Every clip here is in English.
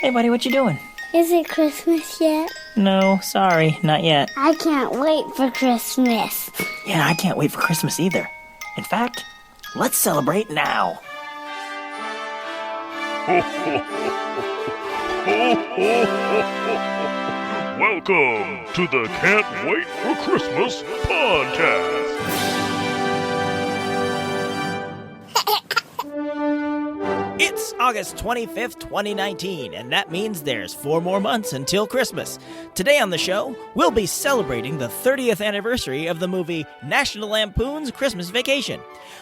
Hey, buddy, what you doing? Is it Christmas yet? No, sorry, not yet. I can't wait for Christmas. Yeah, I can't wait for Christmas either. In fact, let's celebrate now. Welcome to the Can't Wait for Christmas podcast. It's August 25th, 2019, and that means there's 4 more months until Christmas. Today on the show, we'll be celebrating the 30th anniversary of the movie National Lampoon's Christmas Vacation.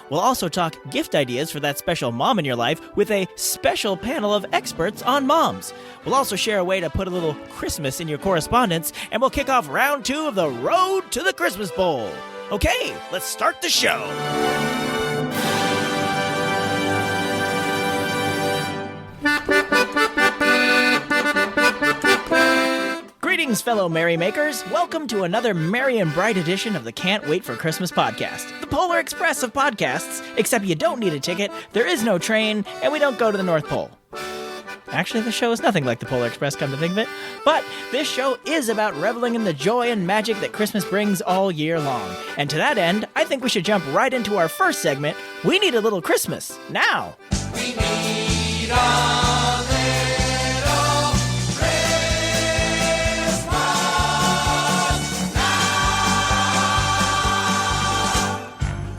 We'll also talk gift ideas for that special mom in your life with a special panel of experts on moms. We'll also share a way to put a little Christmas in your correspondence, and we'll kick off round 2 of the Road to the Christmas Bowl. Okay, let's start the show. Greetings, fellow merrymakers. Welcome to another merry and bright edition of the Can't Wait for Christmas podcast, the Polar Express of podcasts, except you don't need a ticket, there is no train, and we don't go to the North Pole. Actually, the show is nothing like the Polar Express, come to think of it, but this show is about reveling in the joy and magic that Christmas brings all year long. And to that end, I think we should jump right into our first segment, We Need a Little Christmas, now. We need a little Christmas now.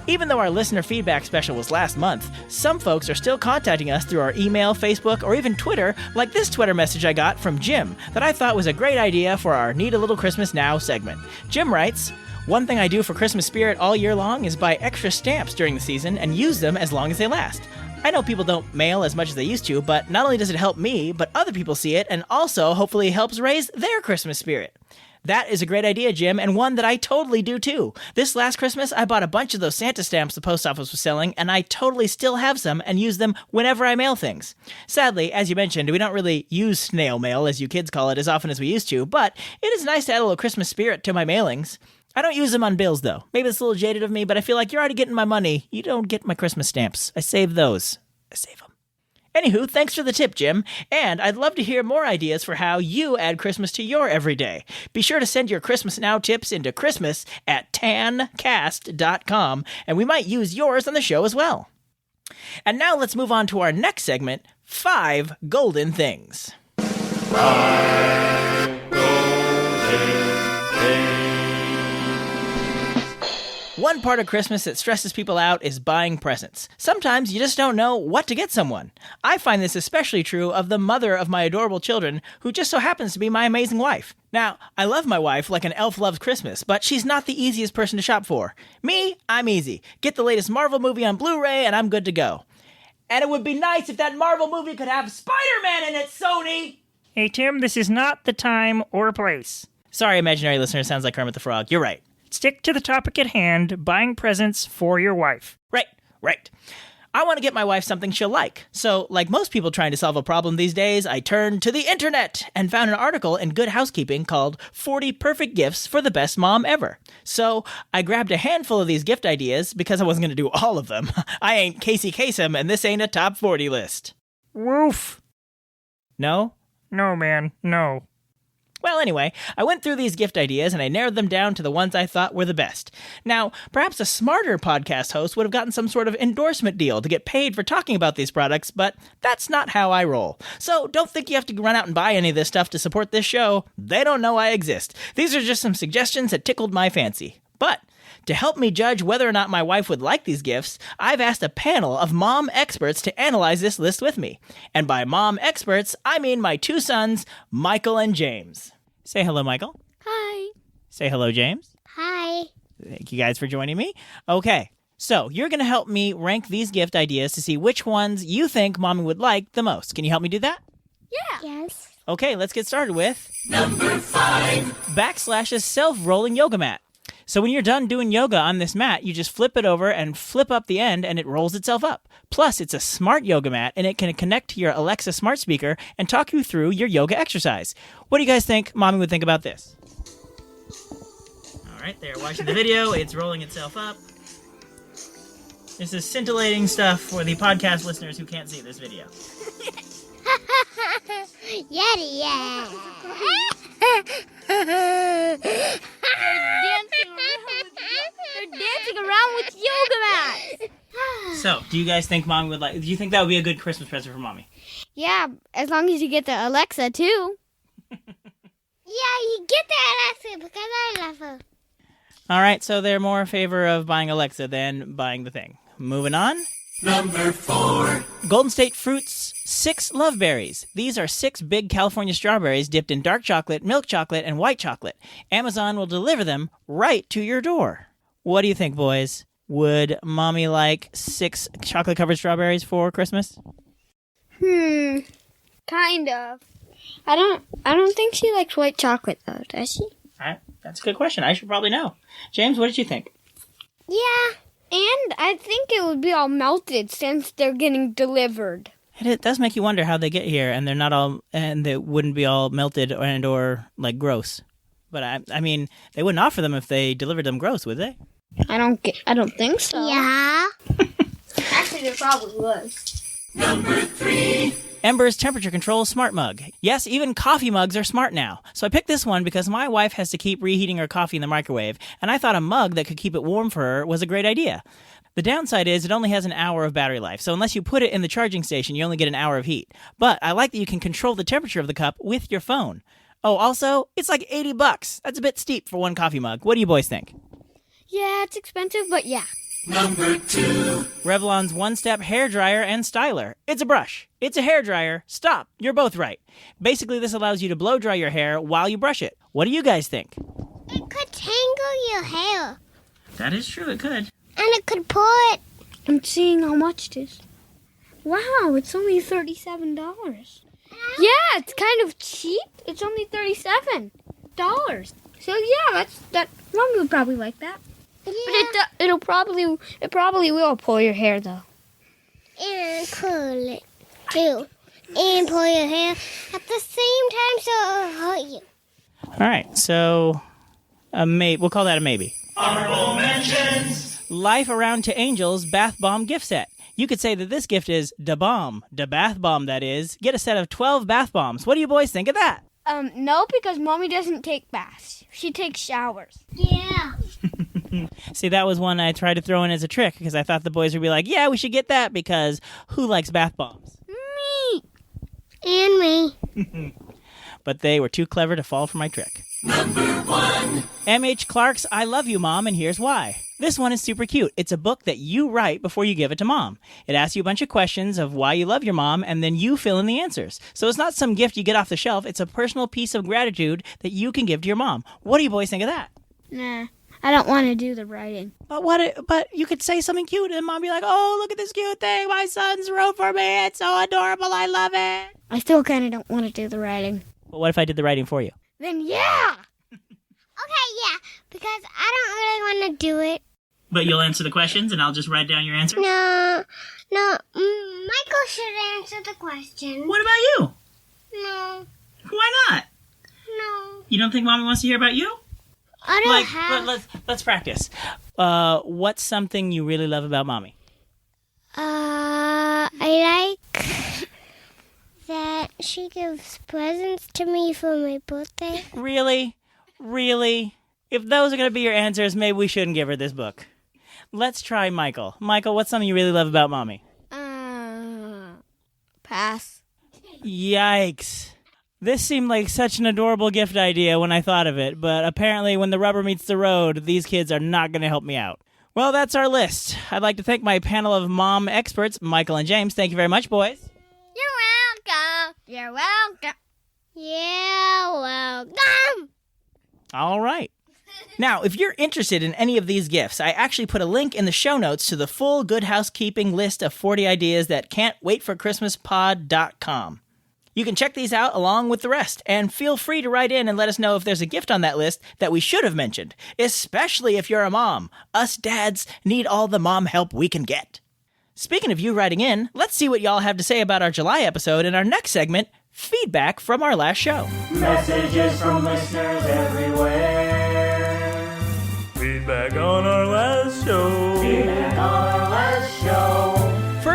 Even though our listener feedback special was last month, some folks are still contacting us through our email, Facebook, or even Twitter, like this Twitter message I got from Jim that I thought was a great idea for our Need a Little Christmas Now segment. Jim writes, "One thing I do for Christmas spirit all year long is buy extra stamps during the season and use them as long as they last. I know people don't mail as much as they used to, but not only does it help me, but other people see it and also hopefully helps raise their Christmas spirit." That is a great idea, Jim, and one that I totally do too. This last Christmas, I bought a bunch of those Santa stamps the post office was selling, and I totally still have some and use them whenever I mail things. Sadly, as you mentioned, we don't really use snail mail, as you kids call it, as often as we used to, but it is nice to add a little Christmas spirit to my mailings. I don't use them on bills, though. Maybe it's a little jaded of me, but I feel like you're already getting my money. You don't get my Christmas stamps. I save those. I save them. Anywho, thanks for the tip, Jim, and I'd love to hear more ideas for how you add Christmas to your everyday. Be sure to send your Christmas Now tips into christmas@tancast.com, and we might use yours on the show as well. And now let's move on to our next segment, 5 Golden Things. 5 golden things. One part of Christmas that stresses people out is buying presents. Sometimes you just don't know what to get someone. I find this especially true of the mother of my adorable children, who just so happens to be my amazing wife. Now, I love my wife like an elf loves Christmas, but she's not the easiest person to shop for. Me, I'm easy. Get the latest Marvel movie on Blu-ray and I'm good to go. And it would be nice if that Marvel movie could have Spider-Man in it, Sony! Hey, Tim, this is not the time or place. Sorry, imaginary listener, sounds like Kermit the Frog. You're right. Stick to the topic at hand, buying presents for your wife. Right. I want to get my wife something she'll like. So, like most people trying to solve a problem these days, I turned to the internet and found an article in Good Housekeeping called 40 Perfect Gifts for the Best Mom Ever. So, I grabbed a handful of these gift ideas because I wasn't going to do all of them. I ain't Casey Kasem, and this ain't a top 40 list. Woof. No? No, man, no. Well, anyway, I went through these gift ideas and I narrowed them down to the ones I thought were the best. Now, perhaps a smarter podcast host would have gotten some sort of endorsement deal to get paid for talking about these products, but that's not how I roll. So don't think you have to run out and buy any of this stuff to support this show. They don't know I exist. These are just some suggestions that tickled my fancy. But to help me judge whether or not my wife would like these gifts, I've asked a panel of mom experts to analyze this list with me. And by mom experts, I mean my 2 sons, Michael and James. Say hello, Michael. Hi. Say hello, James. Hi. Thank you guys for joining me. Okay, so you're going to help me rank these gift ideas to see which ones you think Mommy would like the most. Can you help me do that? Yeah. Yes. Okay, let's get started with... Number 5. Backslash's self-rolling yoga mat. So when you're done doing yoga on this mat, you just flip it over and flip up the end and it rolls itself up. Plus, it's a smart yoga mat and it can connect to your Alexa smart speaker and talk you through your yoga exercise. What do you guys think Mommy would think about this? All right, they're watching the video. It's rolling itself up. This is scintillating stuff for the podcast listeners who can't see this video. Yeti, yeah. They're dancing around with yoga mats. So, do you guys think Mommy would like... Do you think that would be a good Christmas present for Mommy? Yeah, as long as you get the Alexa, too. Yeah, you get the Alexa because I love her. All right, so they're more in favor of buying Alexa than buying the thing. Moving on. Number 4. Golden State Fruits 6 Love Berries. These are 6 big California strawberries dipped in dark chocolate, milk chocolate, and white chocolate. Amazon will deliver them right to your door. What do you think, boys? Would Mommy like 6 chocolate-covered strawberries for Christmas? Kind of. I don't think she likes white chocolate, though, does she? All right, that's a good question. I should probably know. James, what did you think? Yeah, and I think it would be all melted since they're getting delivered. It does make you wonder how they get here, and they're not all, and they wouldn't be all melted or like gross. But I mean, they wouldn't offer them if they delivered them gross, would they? I don't think so. Yeah. Actually, there probably was. Number 3. Ember's Temperature Control Smart Mug. Yes, even coffee mugs are smart now. So I picked this one because my wife has to keep reheating her coffee in the microwave, and I thought a mug that could keep it warm for her was a great idea. The downside is it only has an hour of battery life, so unless you put it in the charging station, you only get an hour of heat. But I like that you can control the temperature of the cup with your phone. Oh, also, it's like $80. That's a bit steep for one coffee mug. What do you boys think? Yeah, it's expensive, but yeah. Number 2. Revlon's One-Step Hair Dryer and Styler. It's a brush. It's a hair dryer. Stop. You're both right. Basically, this allows you to blow dry your hair while you brush it. What do you guys think? It could tangle your hair. That is true. It could. And it could pull it. I'm seeing how much it is. Wow, it's only $37. Yeah, it's kind of cheap. It's only $37. So yeah, that Mommy would probably like that. Yeah. But it probably will pull your hair though. And curl it too. And pull your hair at the same time so it'll hurt you. All right. So, we'll call that a maybe. Honorable mentions. Life Around to Angels Bath Bomb Gift Set. You could say that this gift is da bomb, da bath bomb, that is. Get a set of 12 bath bombs. What do you boys think of that? No, because Mommy doesn't take baths. She takes showers. Yeah. See, that was one I tried to throw in as a trick because I thought the boys would be like, yeah, we should get that because who likes bath bombs? Me. And me. But they were too clever to fall for my trick. Number 1. M.H. Clark's I Love You, Mom, and Here's Why. This one is super cute. It's a book that you write before you give it to Mom. It asks you a bunch of questions of why you love your mom, and then you fill in the answers. So it's not some gift you get off the shelf. It's a personal piece of gratitude that you can give to your mom. What do you boys think of that? Nah, I don't want to do the writing. But you could say something cute, and Mom be like, oh, look at this cute thing my son's wrote for me. It's so adorable. I love it. I still kind of don't want to do the writing. But what if I did the writing for you? Then yeah. Okay, yeah, because I don't really want to do it. But you'll answer the questions, and I'll just write down your answers? No, Michael should answer the question. What about you? No. Why not? No. You don't think Mommy wants to hear about you? I don't have... Let's practice. What's something you really love about Mommy? I like that she gives presents to me for my birthday. Really? Really? If those are going to be your answers, maybe we shouldn't give her this book. Let's try Michael. Michael, what's something you really love about Mommy? Pass. Yikes. This seemed like such an adorable gift idea when I thought of it, but apparently when the rubber meets the road, these kids are not going to help me out. Well, that's our list. I'd like to thank my panel of mom experts, Michael and James. Thank you very much, boys. You're welcome. You're welcome. You're welcome. All right. Now, if you're interested in any of these gifts, I actually put a link in the show notes to the full Good Housekeeping list of 40 ideas that can'twaitforchristmaspod.com. You can check these out along with the rest, and feel free to write in and let us know if there's a gift on that list that we should have mentioned, especially if you're a mom. Us dads need all the mom help we can get. Speaking of you writing in, let's see what y'all have to say about our July episode in our next segment, Feedback from our last show. Messages from listeners everywhere. Feedback on our last show. Feedback on our last show.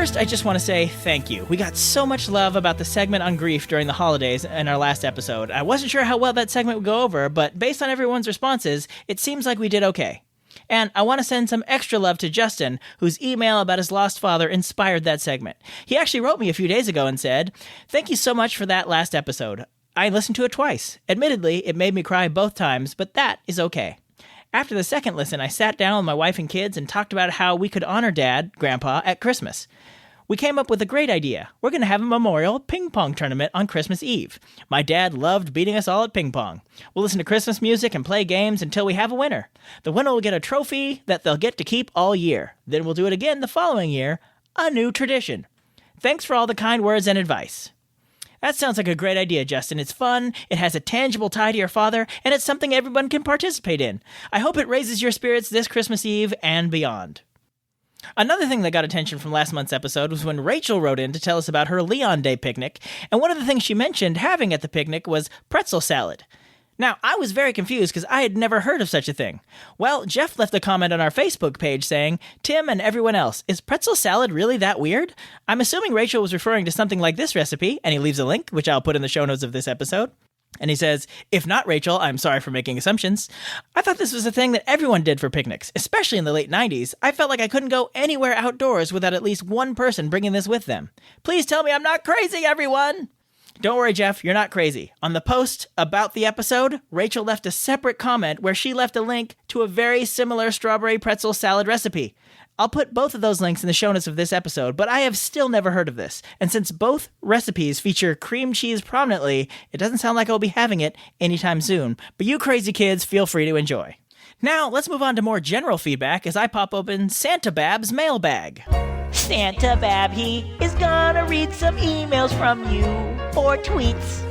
First, I just want to say thank you. We got so much love about the segment on grief during the holidays in our last episode. I wasn't sure how well that segment would go over, but based on everyone's responses, it seems like we did okay. And I want to send some extra love to Justin, whose email about his lost father inspired that segment. He actually wrote me a few days ago and said, "Thank you so much for that last episode. I listened to it twice. Admittedly, it made me cry both times, but that is okay." After the second listen, I sat down with my wife and kids and talked about how we could honor Dad, Grandpa, at Christmas. We came up with a great idea. We're going to have a memorial ping pong tournament on Christmas Eve. My dad loved beating us all at ping pong. We'll listen to Christmas music and play games until we have a winner. The winner will get a trophy that they'll get to keep all year. Then we'll do it again the following year. A new tradition. Thanks for all the kind words and advice. That sounds like a great idea, Justin. It's fun, it has a tangible tie to your father, and it's something everyone can participate in. I hope it raises your spirits this Christmas Eve and beyond. Another thing that got attention from last month's episode was when Rachel wrote in to tell us about her Leon Day picnic, and one of the things she mentioned having at the picnic was pretzel salad. Now, I was very confused because I had never heard of such a thing. Well, Jeff left a comment on our Facebook page saying, "Tim and everyone else, is pretzel salad really that weird?" I'm assuming Rachel was referring to something like this recipe, and he leaves a link, which I'll put in the show notes of this episode. And he says, "If not, Rachel, I'm sorry for making assumptions. I thought this was a thing that everyone did for picnics, especially in the late 90s. I felt like I couldn't go anywhere outdoors without at least one person bringing this with them. Please tell me I'm not crazy, everyone!" Don't worry, Jeff, you're not crazy. On the post about the episode, Rachel left a separate comment where she left a link to a very similar strawberry pretzel salad recipe. I'll put both of those links in the show notes of this episode, but I have still never heard of this. And since both recipes feature cream cheese prominently, it doesn't sound like I'll be having it anytime soon. But you crazy kids, feel free to enjoy. Now, let's move on to more general feedback as I pop open Santa Babb's mailbag. Santa Babb, he is gonna read some emails from you, or tweets,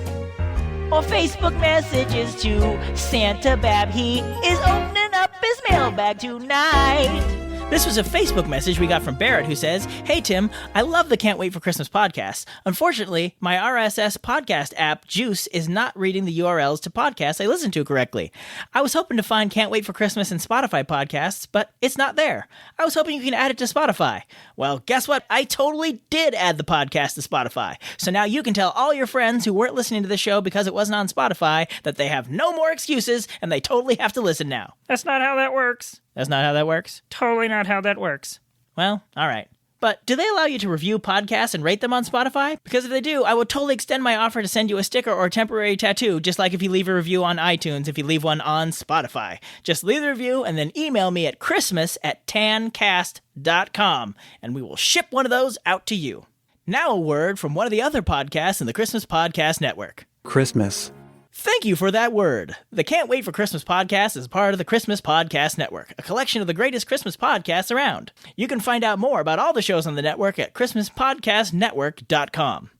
or Facebook messages too. Santa Babb, he is opening up his mailbag tonight. This was a Facebook message we got from Barrett who says, "Hey Tim, I love the Can't Wait for Christmas podcast. Unfortunately, my RSS podcast app, Juice, is not reading the URLs to podcasts I listen to correctly. I was hoping to find Can't Wait for Christmas in Spotify podcasts, but it's not there. I was hoping you can add it to Spotify. Well, guess what? I totally did add the podcast to Spotify. So now you can tell all your friends who weren't listening to the show because it wasn't on Spotify that they have no more excuses and they totally have to listen now." That's not how that works. That's not how that works? Totally not how that works. Well, all right. But do they allow you to review podcasts and rate them on Spotify? Because if they do, I would totally extend my offer to send you a sticker or a temporary tattoo, just like if you leave a review on iTunes, if you leave one on Spotify. Just leave the review and then email me at christmas@tancast.com, and we will ship one of those out to you. Now a word from one of the other podcasts in the Christmas Podcast Network. Christmas. Thank you for that word. The Can't Wait for Christmas podcast is part of the Christmas Podcast Network, a collection of the greatest Christmas podcasts around. You can find out more about all the shows on the network at christmaspodcastnetwork.com.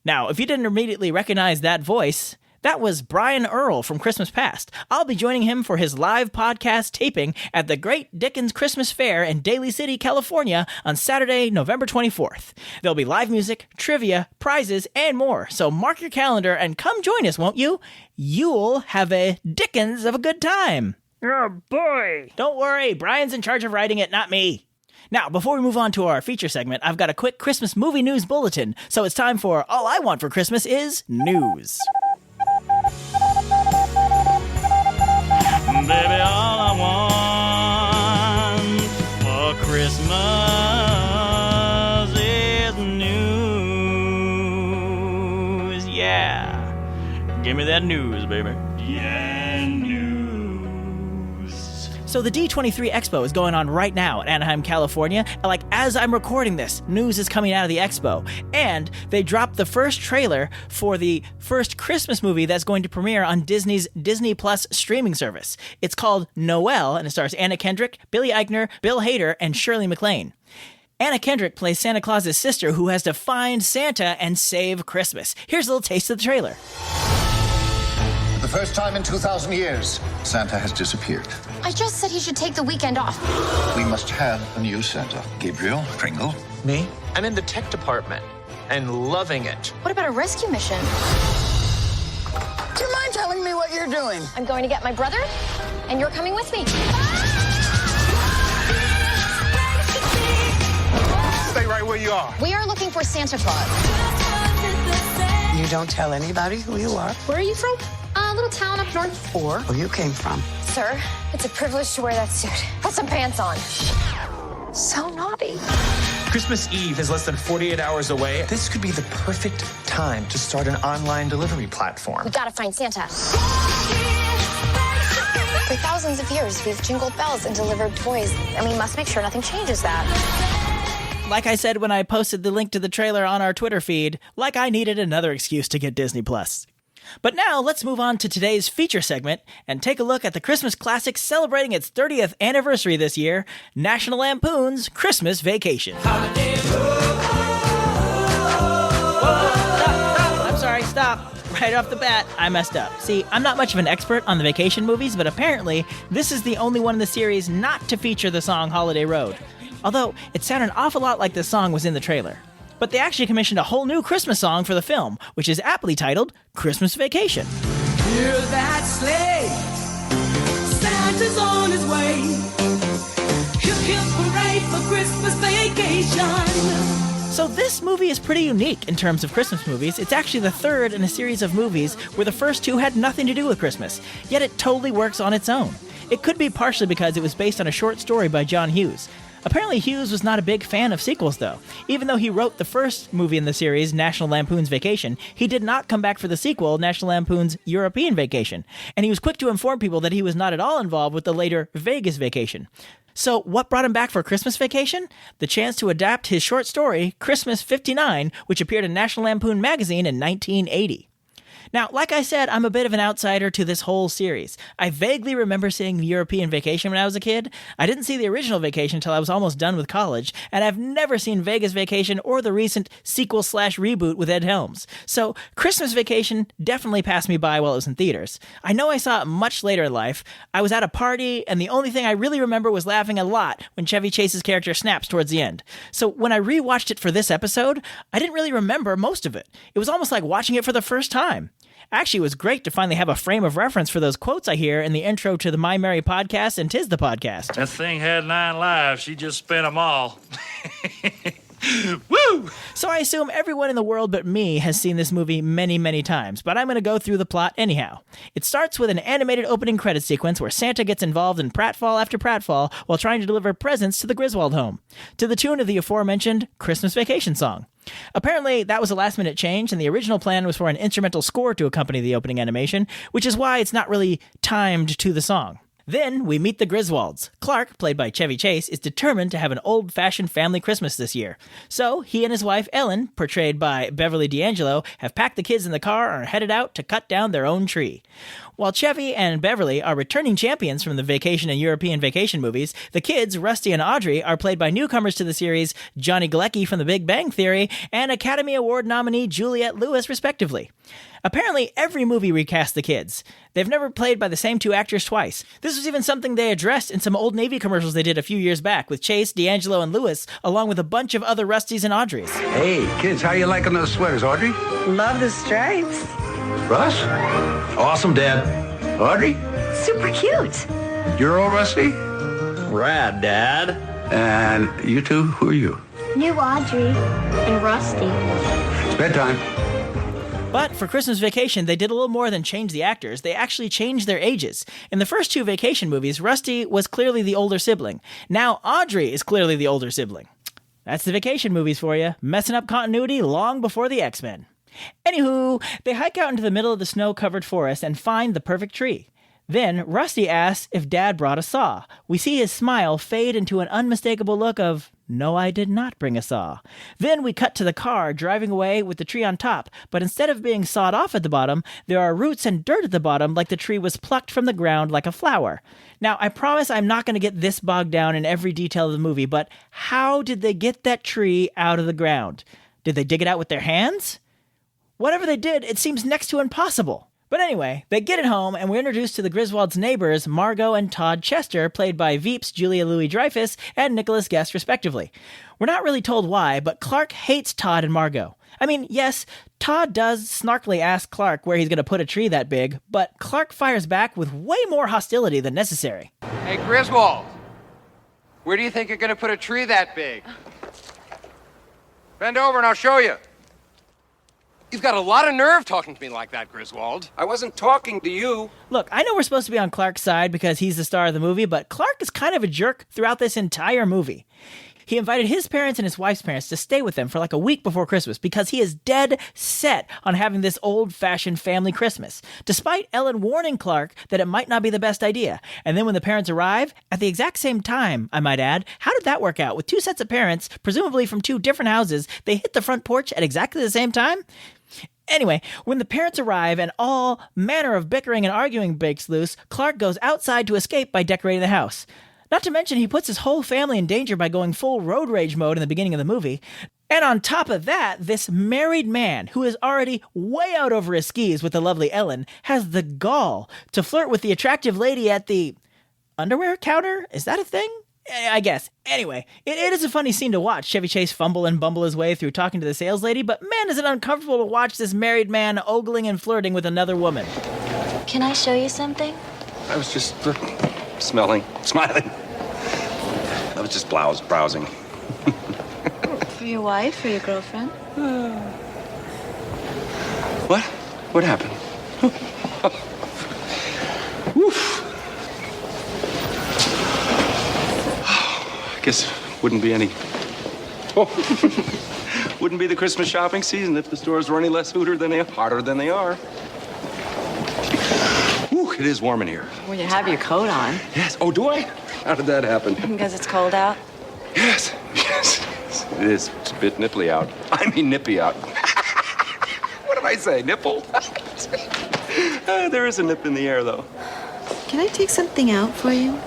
Now, if you didn't immediately recognize that voice, that was Brian Earl from Christmas Past. I'll be joining him for his live podcast taping at the Great Dickens Christmas Fair in Daly City, California on Saturday, November 24th. There'll be live music, trivia, prizes, and more, so mark your calendar and come join us, won't you? You'll have a Dickens of a good time. Oh, boy. Don't worry, Brian's in charge of writing it, not me. Now, before we move on to our feature segment, I've got a quick Christmas movie news bulletin, so it's time for All I Want for Christmas is News. Baby, all I want for Christmas is news. Yeah. Give me that news, baby. Yeah, news. So the D23 Expo is going on right now in Anaheim, California. Like, as I'm recording this, news is coming out of the expo. And they dropped the first trailer for the first Christmas movie that's going to premiere on Disney's Disney Plus streaming service. It's called Noel, and it stars Anna Kendrick, Billy Eichner, Bill Hader, and Shirley MacLaine. Anna Kendrick plays Santa Claus's sister who has to find Santa and save Christmas. Here's a little taste of the trailer. For the first time in 2,000 years, Santa has disappeared. I just said he should take the weekend off. We must have a new Santa. Gabriel, Pringle. Me? I'm in the tech department and loving it. What about a rescue mission? Do you mind telling me what you're doing? I'm going to get my brother, and you're coming with me. Stay right where you are. We are looking for Santa Claus. You don't tell anybody who you are? Where are you from? A little town up north. Or where you came from? Sir, it's a privilege to wear that suit. Put some pants on. So naughty. Christmas Eve is less than 48 hours away. This could be the perfect time to start an online delivery platform. We gotta find Santa. For thousands of years, we've jingled bells and delivered toys, and we must make sure nothing changes that. Like I said when I posted the link to the trailer on our Twitter feed, like I needed another excuse to get Disney+. But now let's move on to today's feature segment and take a look at the Christmas classic celebrating its 30th anniversary this year, National Lampoon's Christmas Vacation. I'm sorry, stop. Right off the bat, I messed up. See, I'm not much of an expert on the vacation movies, but apparently this is the only one in the series not to feature the song Holiday Road. Although, it sounded an awful lot like the song was in the trailer. But they actually commissioned a whole new Christmas song for the film, which is aptly titled Christmas Vacation. Hear that sleigh, Santa's on his way. Hip hip hooray for Christmas vacation. So this movie is pretty unique in terms of Christmas movies. It's actually the third in a series of movies where the first two had nothing to do with Christmas, yet it totally works on its own. It could be partially because it was based on a short story by John Hughes. Apparently Hughes was not a big fan of sequels, though. Even though he wrote the first movie in the series, National Lampoon's Vacation, he did not come back for the sequel, National Lampoon's European Vacation. And he was quick to inform people that he was not at all involved with the later Vegas Vacation. So what brought him back for Christmas Vacation? The chance to adapt his short story, Christmas 59, which appeared in National Lampoon magazine in 1980. Now, like I said, I'm a bit of an outsider to this whole series. I vaguely remember seeing the European Vacation when I was a kid. I didn't see the original Vacation until I was almost done with college, and I've never seen Vegas Vacation or the recent sequel/reboot with Ed Helms. So, Christmas Vacation definitely passed me by while it was in theaters. I know I saw it much later in life. I was at a party, and the only thing I really remember was laughing a lot when Chevy Chase's character snaps towards the end. So, when I rewatched it for this episode, I didn't really remember most of it. It was almost like watching it for the first time. Actually, it was great to finally have a frame of reference for those quotes I hear in the intro to the My Merry podcast and 'Tis the Podcast. That thing had 9 lives. She just spent them all. Woo! So I assume everyone in the world but me has seen this movie many, many times, but I'm going to go through the plot anyhow. It starts with an animated opening credit sequence where Santa gets involved in pratfall after pratfall while trying to deliver presents to the Griswold home, to the tune of the aforementioned Christmas Vacation song. Apparently, that was a last-minute change, and the original plan was for an instrumental score to accompany the opening animation, which is why it's not really timed to the song. Then, we meet the Griswolds. Clark, played by Chevy Chase, is determined to have an old-fashioned family Christmas this year. So, he and his wife, Ellen, portrayed by Beverly D'Angelo, have packed the kids in the car and are headed out to cut down their own tree. While Chevy and Beverly are returning champions from the Vacation and European Vacation movies, the kids, Rusty and Audrey, are played by newcomers to the series, Johnny Galecki from The Big Bang Theory and Academy Award nominee Juliette Lewis, respectively. Apparently, every movie recast the kids. They've never played by the same two actors twice. This was even something they addressed in some Old Navy commercials they did a few years back with Chase, D'Angelo, and Lewis, along with a bunch of other Rustys and Audreys. Hey, kids, how you liking those sweaters, Audrey? Love the stripes. Russ? Awesome, Dad. Audrey? Super cute. You're all Rusty? Rad, Dad. And you two, who are you? New Audrey and Rusty. It's bedtime. But for Christmas Vacation, they did a little more than change the actors. They actually changed their ages. In the first two Vacation movies, Rusty was clearly the older sibling. Now Audrey is clearly the older sibling. That's the Vacation movies for you, messing up continuity long before the X-Men. Anywho, they hike out into the middle of the snow-covered forest and find the perfect tree. Then, Rusty asks if Dad brought a saw. We see his smile fade into an unmistakable look of, no, I did not bring a saw. Then we cut to the car driving away with the tree on top, but instead of being sawed off at the bottom, there are roots and dirt at the bottom like the tree was plucked from the ground like a flower. Now, I promise I'm not going to get this bogged down in every detail of the movie, but how did they get that tree out of the ground? Did they dig it out with their hands? Whatever they did, it seems next to impossible. But anyway, they get it home, and we're introduced to the Griswolds' neighbors, Margot and Todd Chester, played by Veeps, Julia Louis-Dreyfus, and Nicholas Guest, respectively. We're not really told why, but Clark hates Todd and Margot. I mean, yes, Todd does snarkily ask Clark where he's going to put a tree that big, but Clark fires back with way more hostility than necessary. Hey, Griswold, where do you think you're going to put a tree that big? Bend over and I'll show you. You've got a lot of nerve talking to me like that, Griswold. I wasn't talking to you. Look, I know we're supposed to be on Clark's side because he's the star of the movie, but Clark is kind of a jerk throughout this entire movie. He invited his parents and his wife's parents to stay with him for like a week before Christmas because he is dead set on having this old-fashioned family Christmas, despite Ellen warning Clark that it might not be the best idea. And then when the parents arrive, at the exact same time, I might add, how did that work out? With two sets of parents, presumably from two different houses, they hit the front porch at exactly the same time? Anyway, when the parents arrive and all manner of bickering and arguing breaks loose, Clark goes outside to escape by decorating the house. Not to mention, he puts his whole family in danger by going full road rage mode in the beginning of the movie. And on top of that, this married man, who is already way out over his skis with the lovely Ellen, has the gall to flirt with the attractive lady at the underwear counter? Is that a thing? I guess. Anyway, it is a funny scene to watch. Chevy Chase fumble and bumble his way through talking to the sales lady, but man, is it uncomfortable to watch this married man ogling and flirting with another woman. Can I show you something? I was just smiling. I was just browsing. For your wife or your girlfriend? What? What happened? Woof. I guess wouldn't be any. Wouldn't be the Christmas shopping season if the stores were any less hotter than they are. Whew, it is warm in here. Well, you have your coat on. Yes. Oh, do I? How did that happen? Because it's cold out? Yes. It is. It's a bit nipply out. I mean nippy out. What did I say? Nipple? There is a nip in the air, though. Can I take something out for you?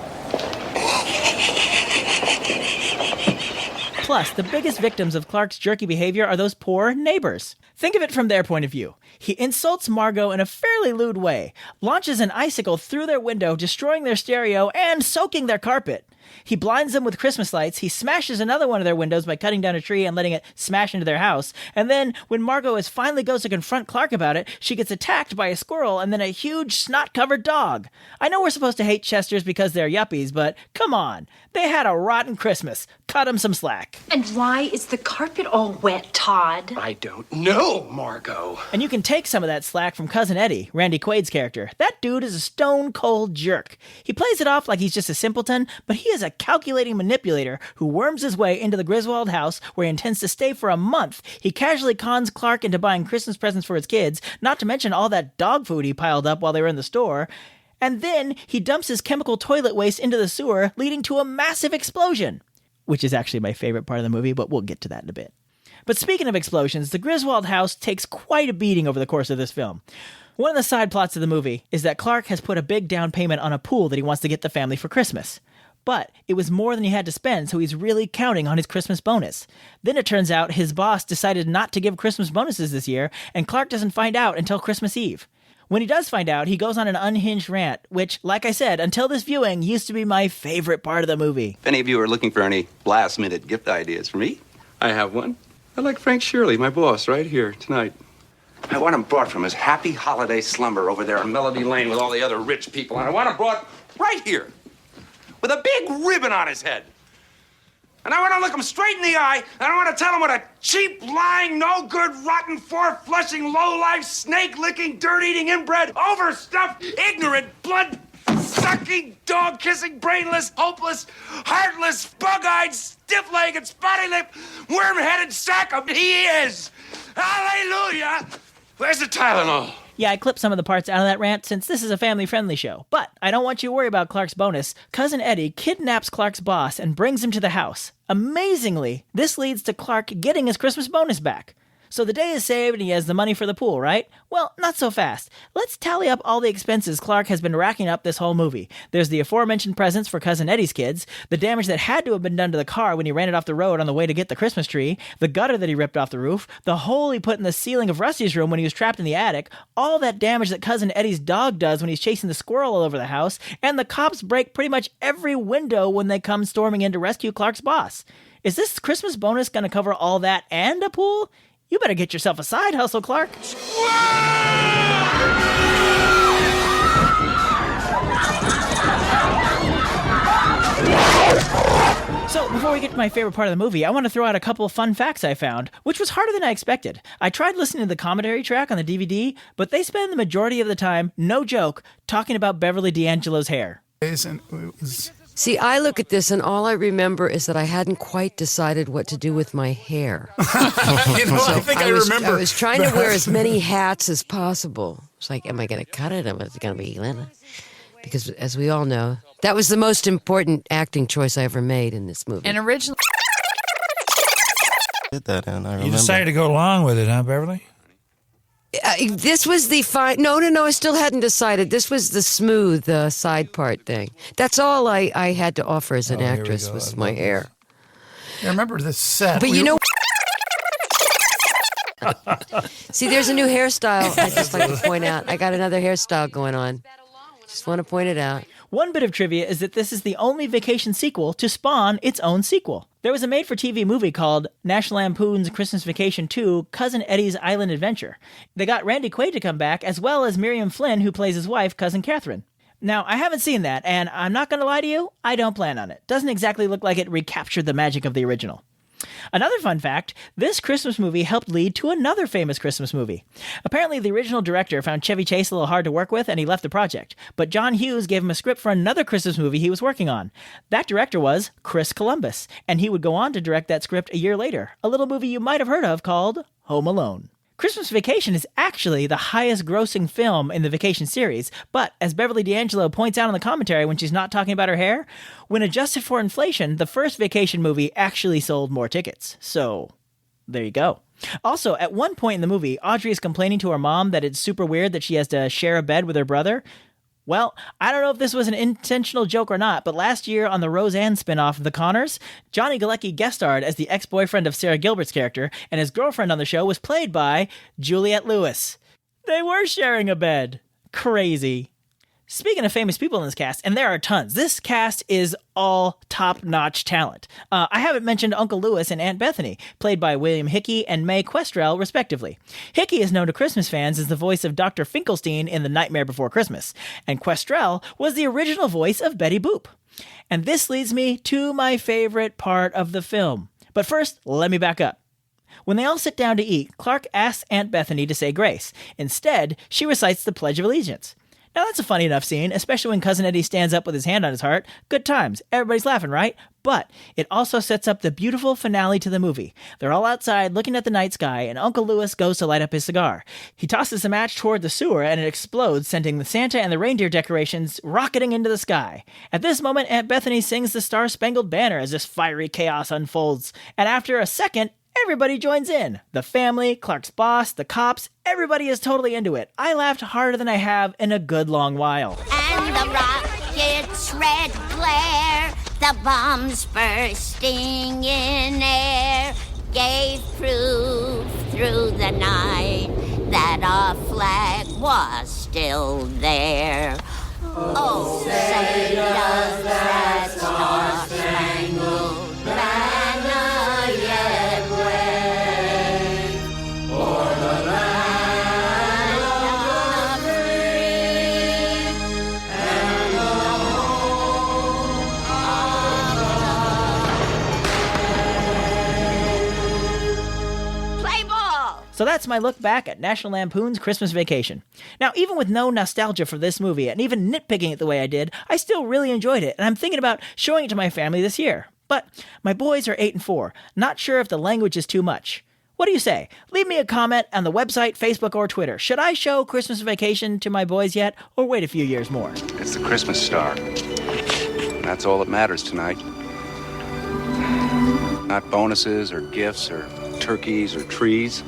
Plus, the biggest victims of Clark's jerky behavior are those poor neighbors. Think of it from their point of view. He insults Margot in a fairly lewd way, launches an icicle through their window, destroying their stereo and soaking their carpet. He blinds them with Christmas lights, he smashes another one of their windows by cutting down a tree and letting it smash into their house, and then, when Margot finally goes to confront Clark about it, she gets attacked by a squirrel and then a huge snot-covered dog. I know we're supposed to hate Chesters because they're yuppies, but come on. They had a rotten Christmas. Cut them some slack. And why is the carpet all wet, Todd? I don't know, Margot. And you can take some of that slack from Cousin Eddie, Randy Quaid's character. That dude is a stone-cold jerk. He plays it off like he's just a simpleton, but he is a calculating manipulator who worms his way into the Griswold house where he intends to stay for a month. He casually cons Clark into buying Christmas presents for his kids, not to mention all that dog food he piled up while they were in the store. And then he dumps his chemical toilet waste into the sewer, leading to a massive explosion. Which is actually my favorite part of the movie, but we'll get to that in a bit. But speaking of explosions, the Griswold house takes quite a beating over the course of this film. One of the side plots of the movie is that Clark has put a big down payment on a pool that he wants to get the family for Christmas. But it was more than he had to spend, so he's really counting on his Christmas bonus. Then it turns out his boss decided not to give Christmas bonuses this year, and Clark doesn't find out until Christmas Eve. When he does find out, he goes on an unhinged rant, which, like I said, until this viewing, used to be my favorite part of the movie. If any of you are looking for any last-minute gift ideas for me, I have one. I like Frank Shirley, my boss, right here tonight. I want him brought from his happy holiday slumber over there in Melody Lane with all the other rich people, and I want him brought right here with a big ribbon on his head. And I want to look him straight in the eye, and I want to tell him what a cheap, lying, no-good, rotten, four-flushing, low-life, snake-licking, dirt-eating, inbred, overstuffed, ignorant, blood-sucking, dog-kissing, brainless, hopeless, heartless, bug-eyed, stiff-legged, spotty-lipped, worm-headed sack of he is. Hallelujah! Where's the Tylenol? Yeah, I clipped some of the parts out of that rant since this is a family-friendly show. But I don't want you to worry about Clark's bonus. Cousin Eddie kidnaps Clark's boss and brings him to the house. Amazingly, this leads to Clark getting his Christmas bonus back. So the day is saved and he has the money for the pool, right? Well, not so fast. Let's tally up all the expenses Clark has been racking up this whole movie. There's the aforementioned presents for Cousin Eddie's kids, the damage that had to have been done to the car when he ran it off the road on the way to get the Christmas tree, the gutter that he ripped off the roof, the hole he put in the ceiling of Rusty's room when he was trapped in the attic, all that damage that Cousin Eddie's dog does when he's chasing the squirrel all over the house, and the cops break pretty much every window when they come storming in to rescue Clark's boss. Is this Christmas bonus going to cover all that and a pool? You better get yourself a side hustle, Clark. So Now, before we get to my favorite part of the movie, I want to throw out a couple of fun facts I found, which was harder than I expected. I tried listening to the commentary track on the DVD, but they spend the majority of the time, no joke, talking about Beverly D'Angelo's hair. See, I look at this and all I remember is that I hadn't quite decided what to do with my hair. I think I remember. I was trying to wear as many hats as possible. It's like, am I going to cut it? Am I going to be... Because, as we all know, that was the most important acting choice I ever made in this movie. And originally... Did that, and I remember. You decided to go along with it, huh, Beverly? This was the fine... No, I still hadn't decided. This was the smooth side part thing. That's all I had to offer as an actress was my hair. I remember this set. But you know... See, there's a new hairstyle I'd just like to point out. I got another hairstyle going on. Just want to point it out. One bit of trivia is that this is the only vacation sequel to spawn its own sequel. There was a made-for-TV movie called National Lampoon's Christmas Vacation 2, Cousin Eddie's Island Adventure. They got Randy Quaid to come back, as well as Miriam Flynn, who plays his wife, Cousin Catherine. Now, I haven't seen that, and I'm not going to lie to you, I don't plan on it. Doesn't exactly look like it recaptured the magic of the original. Another fun fact, this Christmas movie helped lead to another famous Christmas movie. Apparently, the original director found Chevy Chase a little hard to work with and he left the project. But John Hughes gave him a script for another Christmas movie he was working on. That director was Chris Columbus, and he would go on to direct that script a year later, a little movie you might have heard of called Home Alone. Christmas Vacation is actually the highest grossing film in the Vacation series, but as Beverly D'Angelo points out in the commentary when she's not talking about her hair, when adjusted for inflation, the first Vacation movie actually sold more tickets. So, there you go. Also, at one point in the movie, Audrey is complaining to her mom that it's super weird that she has to share a bed with her brother. Well, I don't know if this was an intentional joke or not, but last year on the Roseanne spinoff of The Connors, Johnny Galecki guest starred as the ex-boyfriend of Sarah Gilbert's character, and his girlfriend on the show was played by Juliette Lewis. They were sharing a bed. Crazy. Speaking of famous people in this cast, and there are tons, this cast is all top-notch talent. I haven't mentioned Uncle Lewis and Aunt Bethany, played by William Hickey and Mae Questrell, respectively. Hickey is known to Christmas fans as the voice of Dr. Finkelstein in The Nightmare Before Christmas, and Questrell was the original voice of Betty Boop. And this leads me to my favorite part of the film. But first, let me back up. When they all sit down to eat, Clark asks Aunt Bethany to say grace. Instead, she recites the Pledge of Allegiance. Now that's a funny enough scene, especially when Cousin Eddie stands up with his hand on his heart. Good times. Everybody's laughing, right? But it also sets up the beautiful finale to the movie. They're all outside looking at the night sky, and Uncle Lewis goes to light up his cigar. He tosses the match toward the sewer, and it explodes, sending the Santa and the reindeer decorations rocketing into the sky. At this moment, Aunt Bethany sings the Star-Spangled Banner as this fiery chaos unfolds. And after a second, everybody joins in. The family, Clark's boss, the cops, everybody is totally into it. I laughed harder than I have in a good long while. And the rocket's red glare, the bombs bursting in air, gave proof through the night that our flag was still there. Oh, say does that star-spangled banner yet wave o'er the land of the free and the home of the play ball. So that's my look back at National Lampoon's Christmas Vacation. Now, even with no nostalgia for this movie, and even nitpicking it the way I did, I still really enjoyed it, and I'm thinking about showing it to my family this year. But my boys are 8 and 4, not sure if the language is too much. What do you say? Leave me a comment on the website, Facebook, or Twitter. Should I show Christmas Vacation to my boys yet, or wait a few years more? It's the Christmas star. That's all that matters tonight. Not bonuses or gifts or turkeys or trees.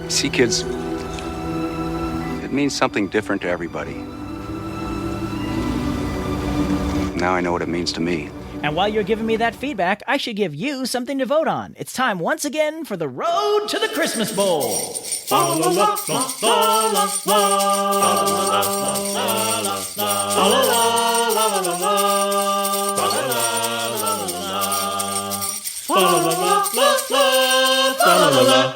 See, kids, it means something different to everybody. Now I know what it means to me. And while you're giving me that feedback, I should give you something to vote on. It's time once again for the road to the Christmas Bowl.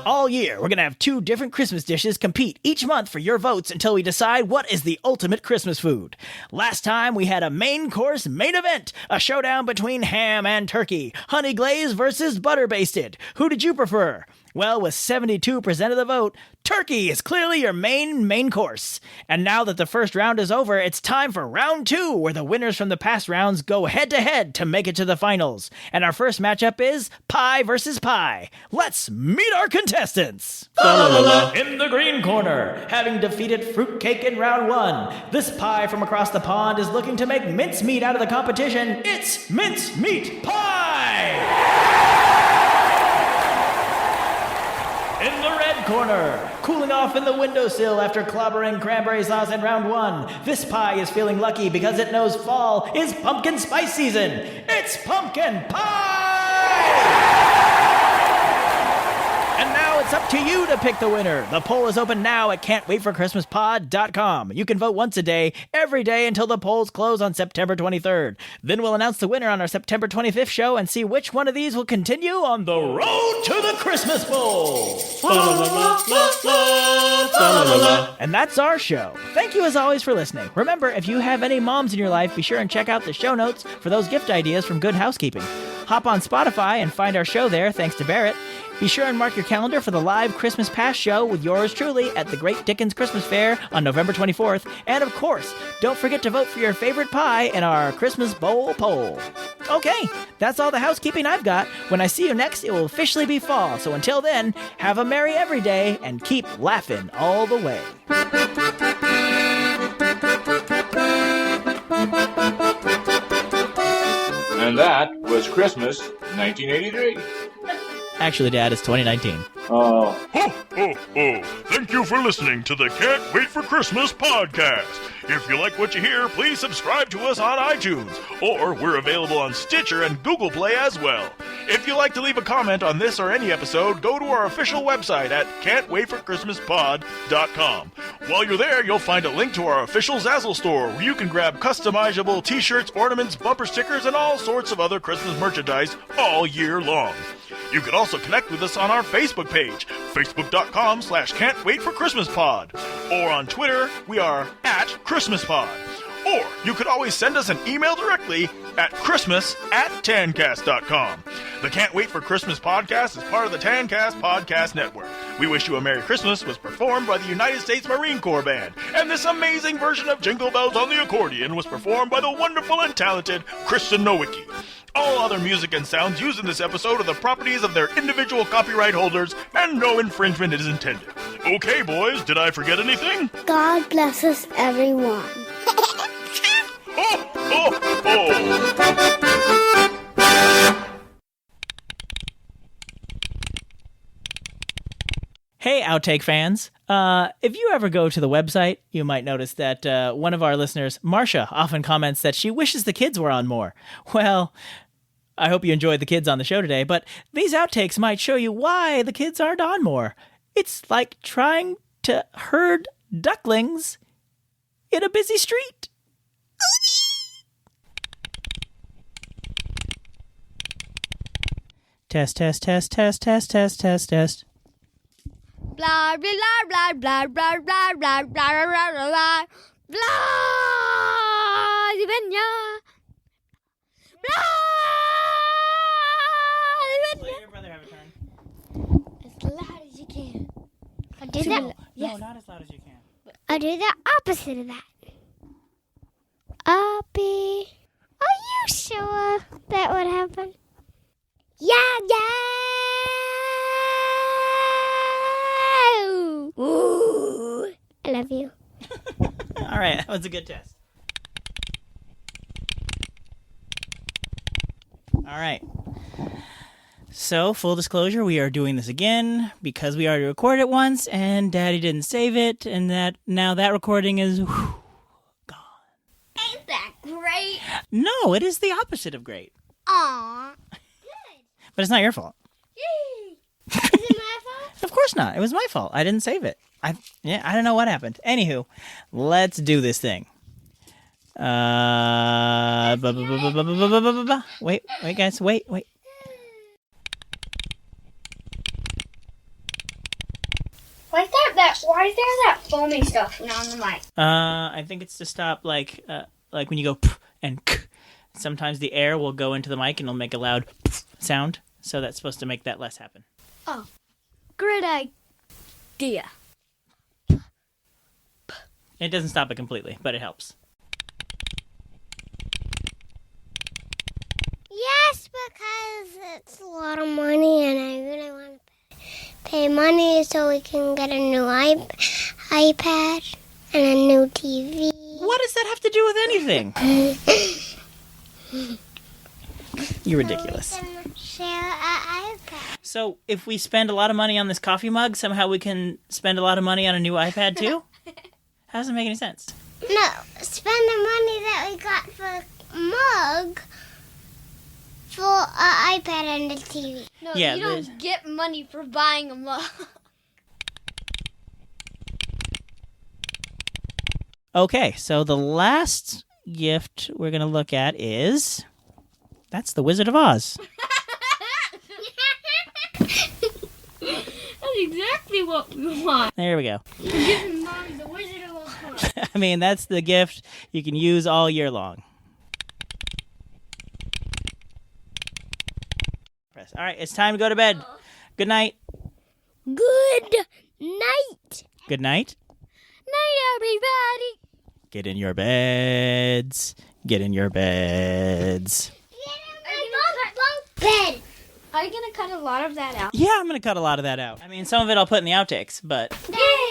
All year, we're going to have 2 different Christmas dishes compete each month for your votes until we decide what is the ultimate Christmas food. Last time, we had a main course main event, a showdown between ham and turkey, honey glazed versus butter basted. Who did you prefer? Well, with 72% of the vote, turkey is clearly your main course. And now that the first round is over, it's time for round 2, where the winners from the past rounds go head-to-head to make it to the finals. And our first matchup is pie versus pie. Let's meet our contestants. In the green corner, having defeated fruitcake in round 1, this pie from across the pond is looking to make mincemeat out of the competition. It's Mincemeat Pie! In the red corner, cooling off in the windowsill after clobbering cranberry sauce in round 1, this pie is feeling lucky because it knows fall is pumpkin spice season. It's Pumpkin Pie! And now it's up to you to pick the winner. The poll is open now at can'twaitforchristmaspod.com. You can vote once a day, every day until the polls close on September 23rd. Then we'll announce the winner on our September 25th show and see which one of these will continue on the road to the Christmas Bowl. And that's our show. Thank you as always for listening. Remember, if you have any moms in your life, be sure and check out the show notes for those gift ideas from Good Housekeeping. Hop on Spotify and find our show there, thanks to Barrett. Be sure and mark your calendar for the live Christmas Past show with yours truly at the Great Dickens Christmas Fair on November 24th. And of course, don't forget to vote for your favorite pie in our Christmas Bowl poll. Okay, that's all the housekeeping I've got. When I see you next, it will officially be fall. So until then, have a merry every day and keep laughing all the way. And that was Christmas 1983. Actually, Dad, it's 2019. Oh. Ho, ho, ho. Thank you for listening to the Can't Wait for Christmas podcast. If you like what you hear, please subscribe to us on iTunes, or we're available on Stitcher and Google Play as well. If you'd like to leave a comment on this or any episode, go to our official website at can'twaitforchristmaspod.com. While you're there, you'll find a link to our official Zazzle store, where you can grab customizable t-shirts, ornaments, bumper stickers, and all sorts of other Christmas merchandise all year long. You can also connect with us on our Facebook page, facebook.com/can'twaitforchristmaspod. Or on Twitter, we are @ChristmasPod. Or you could always send us an email directly at christmas@tancast.com. The Can't Wait for Christmas podcast is part of the Tancast Podcast Network. We Wish You a Merry Christmas was performed by the United States Marine Corps Band, and this amazing version of Jingle Bells on the accordion was performed by the wonderful and talented Kristen Nowicki. All other music and sounds used in this episode are the properties of their individual copyright holders, and no infringement is intended. Okay, boys, did I forget anything? God bless us, everyone. Ho, ho, ho! Hey, Outtake fans. If you ever go to the website, you might notice that one of our listeners, Marcia, often comments that she wishes the kids were on more. Well, I hope you enjoyed the kids on the show today, but these outtakes might show you why the kids aren't on more. It's like trying to herd ducklings in a busy street. Test, test, test, test, test, test, test, test. Blah blah blah blah blah blah blah blah blah blah blah Divenya. Blah. Let your brother have a turn. As loud as you can. I do Too that. loud. Yes. No, not as loud as you can. I do the opposite of that. Uppy. Are you sure that would happen? Yeah, yeah. Ooh. I love you. All right, that was a good test. All right. So, full disclosure, we are doing this again because we already recorded it once and Daddy didn't save it, and now that recording is gone. Ain't that great? No, it is the opposite of great. Aw. But it's not your fault. Yay. Is it my fault? Of course not. It was my fault. I didn't save it. I don't know what happened. Anywho, let's do this thing. Wait, guys. Wait. Why is there that foamy stuff on the mic? I think it's to stop like when you go p and k. Sometimes the air will go into the mic and it'll make a loud sound. So that's supposed to make that less happen. Oh, great idea. It doesn't stop it completely, but it helps. Yes, because it's a lot of money and I really want to pay money so we can get a new iPad and a new TV. What does that have to do with anything? You're ridiculous. So we can share an iPad. So if we spend a lot of money on this coffee mug, somehow we can spend a lot of money on a new iPad too? How does it make any sense? No, spend the money that we got for a mug for an iPad and a TV. No, Yeah, you don't get money for buying a mug. Okay, so the last gift we're going to look at is... That's the Wizard of Oz. That's exactly what we want. There we go. We're giving Mom the Wizard of Oz. I mean, that's the gift you can use all year long. All right, it's time to go to bed. Good night. Good night. Good night. Night, everybody. Get in your beds. Get in your beds. Bed. Are you going to cut a lot of that out? Yeah, I'm going to cut a lot of that out. I mean, some of it I'll put in the outtakes, but... Yay!